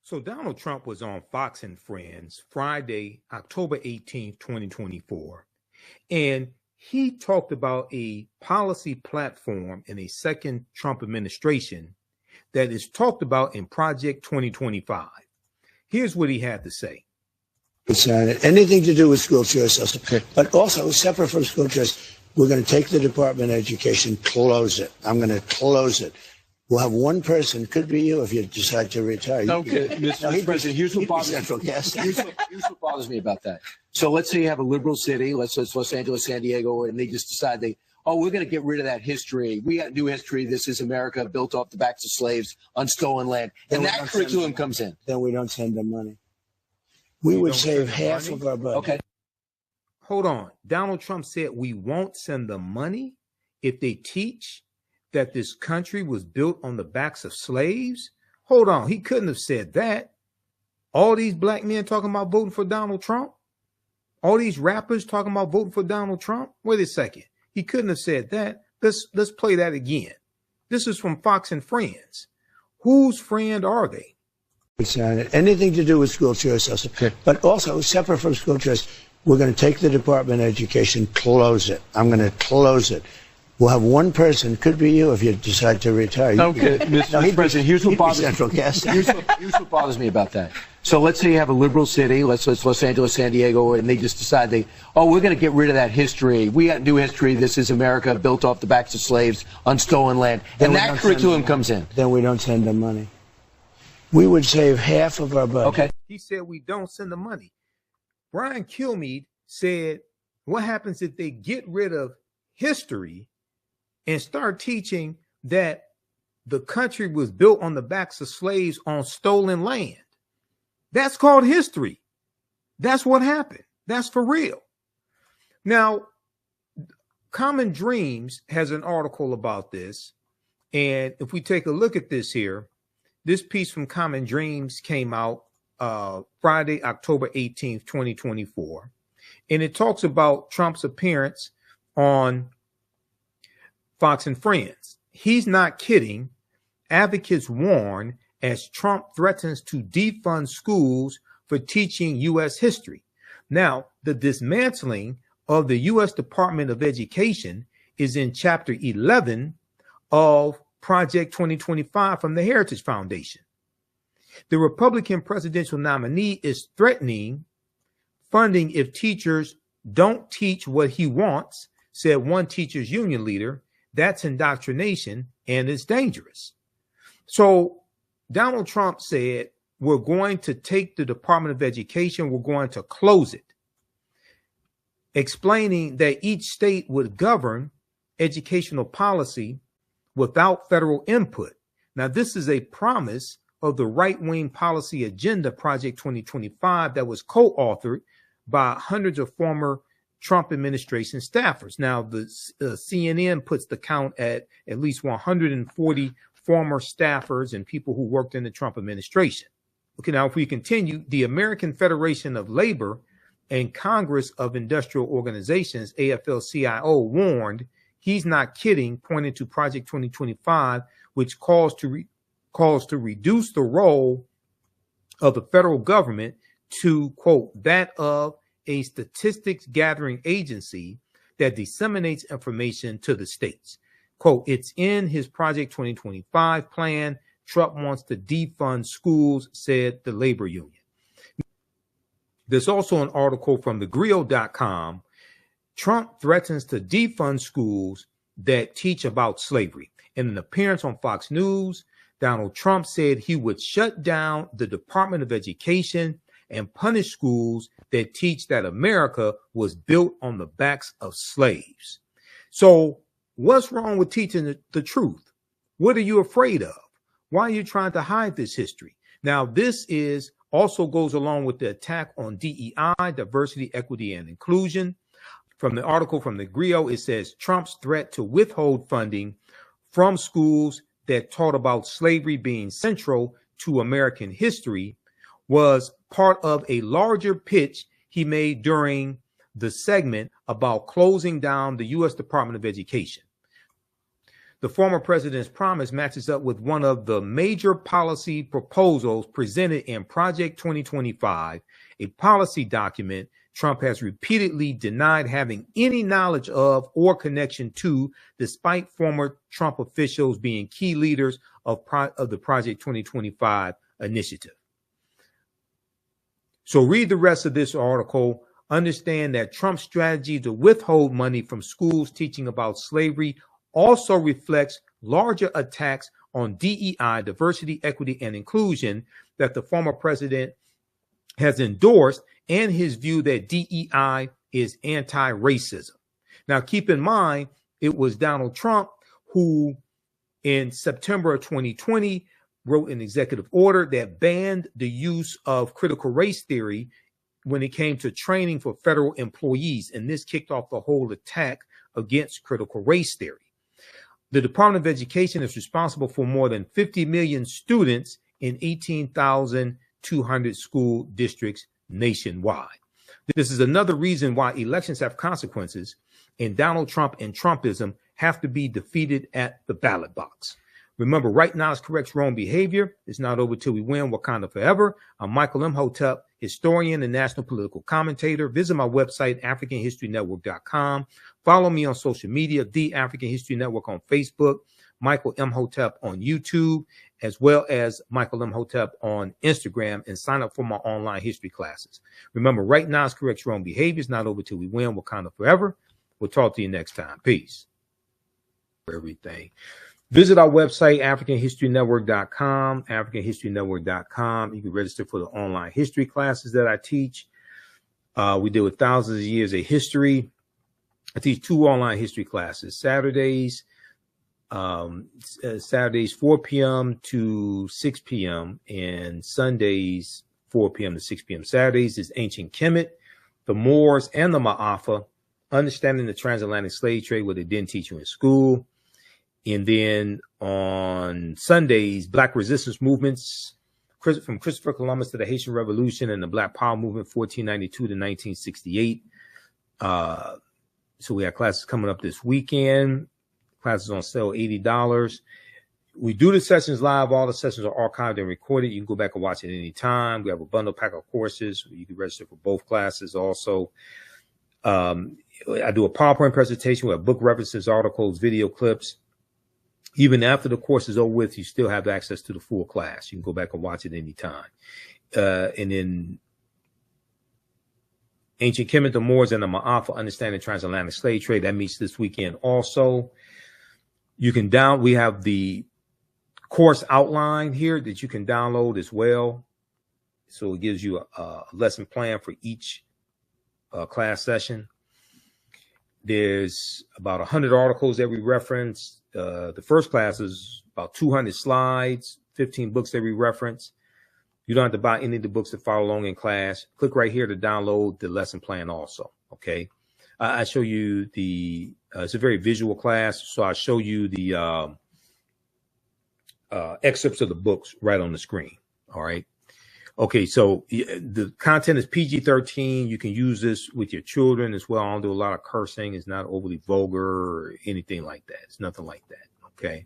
So Donald Trump was on Fox and Friends Friday, October 18th, 2024, and he talked about a policy platform in a second Trump administration that is talked about in Project 2025. Here's what he had to say. Anything to do with school choice, but also separate from school choice, we're going to take the Department of Education, close it. I'm going to close it. We'll have one person, could be you if you decide to retire. Okay, Mr. President, here's what bothers me about that. So let's say you have a liberal city, let's say it's Los Angeles, San Diego, and they just decide we're going to get rid of that history. We got new history. This is America built off the backs of slaves on stolen land. And that curriculum comes in. Then we don't send them money. We would save half of our budget. Okay. Hold on. Donald Trump said we won't send them money if they teach that this country was built on the backs of slaves. Hold on. He couldn't have said that. All these black men talking about voting for Donald Trump. All these rappers talking about voting for Donald Trump. Wait a second. He couldn't have said that. Let's play that again. This is from Fox and Friends. Whose friend are they? Anything to do with school choice, but also separate from school choice, we're going to take the Department of Education, close it. I'm going to close it. We'll have one person, could be you if you decide to retire. Okay, Mr. President, here's what bothers me about that. So let's say you have a liberal city, let's say it's Los Angeles, San Diego, and they just decide we're going to get rid of that history. We got new history. This is America built off the backs of slaves on stolen land. And that curriculum comes in. Then we don't send them money. We would save half of our budget. Okay. He said we don't send the money. Brian Kilmeade said, what happens if they get rid of history and start teaching that the country was built on the backs of slaves on stolen land? That's called history. That's what happened. That's for real. Now, Common Dreams has an article about this. And if we take a look at this here, this piece from Common Dreams came out Friday, October 18th, 2024. And it talks about Trump's appearance on Fox and Friends. He's not kidding. Advocates warn as Trump threatens to defund schools for teaching U.S. history. Now, the dismantling of the U.S. Department of Education is in Chapter 11 of Project 2025 from the Heritage Foundation. The Republican presidential nominee is threatening funding if teachers don't teach what he wants, said one teachers union leader. That's indoctrination and it's dangerous. So Donald Trump said, we're going to take the Department of Education, we're going to close it, explaining that each state would govern educational policy without federal input. Now, this is a promise of the right-wing policy agenda, Project 2025, that was co-authored by hundreds of former Trump administration staffers. Now, the CNN puts the count at least 140 former staffers and people who worked in the Trump administration. Okay, now if we continue, the American Federation of Labor and Congress of Industrial Organizations, AFL-CIO, warned he's not kidding, pointing to Project 2025, which calls to reduce the role of the federal government to, quote, that of a statistics gathering agency that disseminates information to the states. Quote, it's in his Project 2025 plan. Trump wants to defund schools, said the labor union. There's also an article from thegrio.com. Trump threatens to defund schools that teach about slavery. In an appearance on Fox News, Donald Trump said he would shut down the Department of Education and punish schools that teach that America was built on the backs of slaves. So what's wrong with teaching the truth? What are you afraid of? Why are you trying to hide this history? Now, this also goes along with the attack on DEI, diversity, equity, and inclusion. From the article from the Grio, it says Trump's threat to withhold funding from schools that taught about slavery being central to American history was part of a larger pitch he made during the segment about closing down the U.S. Department of Education. The former president's promise matches up with one of the major policy proposals presented in Project 2025, a policy document Trump has repeatedly denied having any knowledge of or connection to, despite former Trump officials being key leaders of the Project 2025 initiative. So read the rest of this article. Understand that Trump's strategy to withhold money from schools teaching about slavery also reflects larger attacks on DEI, diversity, equity, and inclusion, that the former president has endorsed, and his view that DEI is anti-racism. Now, keep in mind, it was Donald Trump who, in September of 2020, wrote an executive order that banned the use of critical race theory when it came to training for federal employees. And this kicked off the whole attack against critical race theory. The Department of Education is responsible for more than 50 million students in 18,200 school districts nationwide. This is another reason why elections have consequences, and Donald Trump and Trumpism have to be defeated at the ballot box. Remember, right now is corrects wrong behavior. It's not over till we win. Wakanda forever. I'm Michael Imhotep, historian and national political commentator. Visit my website, AfricanHistoryNetwork.com. Follow me on social media, The African History Network on Facebook, Michael Imhotep on YouTube, as well as Michael Imhotep on Instagram, and sign up for my online history classes. Remember, right now is corrects wrong behavior. It's not over till we win. Wakanda forever. We'll talk to you next time. Peace. For everything. Visit our website, AfricanHistoryNetwork.com, AfricanHistoryNetwork.com. You can register for the online history classes that I teach. We deal with thousands of years of history. I teach 2 online history classes, Saturdays 4 p.m. to 6 p.m. and Sundays 4 p.m. to 6 p.m. Saturdays is Ancient Kemet, the Moors, and the Ma'afa, understanding the transatlantic slave trade, what they didn't teach you in school. And then on Sundays, Black resistance movements, from Christopher Columbus to the Haitian Revolution and the Black Power movement, 1492 to 1968. So we have classes coming up this weekend. Classes on sale, $80. We do the sessions live. All the sessions are archived and recorded. You can go back and watch it any time. We have a bundle pack of courses. You can register for both classes also. I do a PowerPoint presentation. We have book references, articles, video clips. Even after the course is over with, you still have access to the full class. You can go back and watch it anytime. And then Ancient Kemet, the Moors, and the Ma'afa, understanding transatlantic slave trade. That meets this weekend also. You can we have the course outline here that you can download as well. So it gives you a lesson plan for each class session. There's about 100 articles that we reference. The first class is about 200 slides, 15 books that we reference. You don't have to buy any of the books to follow along in class. Click right here to download the lesson plan also, okay? I show you it's a very visual class, so I show you the excerpts of the books right on the screen, all right? Okay, so the content is PG-13. You can use this with your children as well. I don't do a lot of cursing. It's not overly vulgar or anything like that. It's nothing like that, okay?